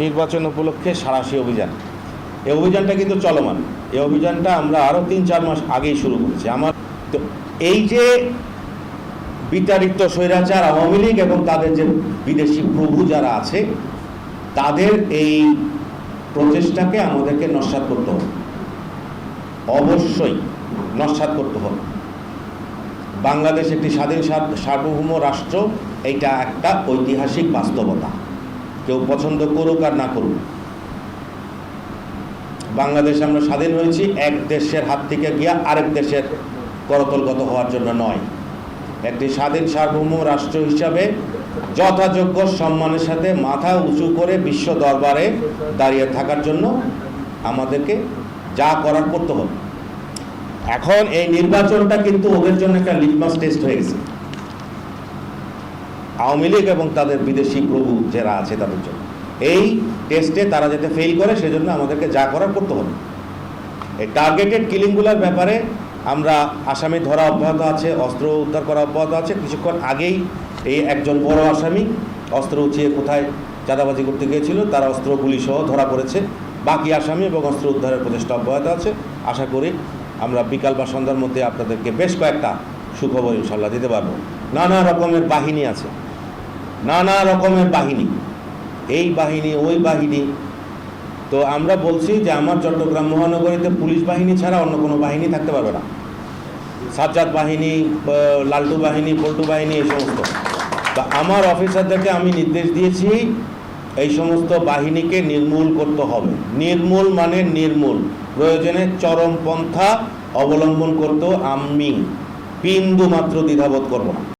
নির্বাচন উপলক্ষে সাঁড়াশি অভিযান, এই অভিযানটা কিন্তু চলমান। এই অভিযানটা আমরা আরও 3-4 মাস আগেই শুরু করেছি। তো এই যে বিতাড়িত স্বৈরাচার আওয়ামী লীগ এবং তাদের যে বিদেশি প্রভু যারা আছে, তাদের এই প্রচেষ্টাকে আমাদেরকে নস্যাৎ করতে হবে, অবশ্যই নস্যাৎ করতে হবে। বাংলাদেশ একটি স্বাধীন সার্বভৌম রাষ্ট্র, এইটা একটা ঐতিহাসিক বাস্তবতা, কেউ পছন্দ করুক আর না করুক। বাংলাদেশ আমরা স্বাধীন হয়েছি এক দেশের হাত থেকে গিয়া আরেক দেশের করতলগত হওয়ার জন্য নয়। একটি স্বাধীন সার্বভৌম রাষ্ট্র হিসাবে যথাযোগ্য সম্মানের সাথে মাথা উঁচু করে বিশ্ব দরবারে দাঁড়িয়ে থাকার জন্য আমাদেরকে যা করার করতে হবে। এখন এই নির্বাচনটা কিন্তু ওদের জন্য একটা লিটমাস টেস্ট হয়ে গেছে, আওয়ামী লীগ এবং তাদের বিদেশি প্রভু যারা আছে তাদের জন্য। এই টেস্টে তারা যাতে ফেল করে সেজন্য আমাদেরকে যা করার করতে হবে। এই টার্গেটেড কিলিংগুলোর ব্যাপারে আমরা আসামি ধরা অব্যাহত আছে, অস্ত্র উদ্ধার করা অব্যাহত আছে। কিছুক্ষণ আগেই এই একজন বড় আসামি অস্ত্র উঁচিয়ে কোথায় চাঁদাবাজি করতে গিয়েছিল, তার অস্ত্র গুলিসহ ধরা পড়েছে। বাকি আসামি এবং অস্ত্র উদ্ধারের প্রচেষ্টা অব্যাহত আছে। আশা করি আমরা বিকাল বা সন্ধ্যার মধ্যে আপনাদেরকে বেশ কয়েকটা সুখবর ইনশাল্লাহ দিতে পারবো। নানা রকমের বাহিনী আছে, নানা রকমের বাহিনী, এই বাহিনী ওই বাহিনী। তো আমরা বলছি যে আমার চট্টগ্রাম মহানগরীতে পুলিশ বাহিনী ছাড়া অন্য কোনো বাহিনী থাকতে পারবে না। সাজ্জাদ বাহিনী, লালটু বাহিনী, পল্টু বাহিনী, এই সমস্ত। তা আমার অফিসারদেরকে আমি নির্দেশ দিয়েছি এই সমস্ত বাহিনীকে নির্মূল করতে হবে। নির্মূল মানে নির্মূল, প্রয়োজনে চরম পন্থা অবলম্বন করতেও আমি বিন্দু মাত্র দ্বিধাবোধ করব না।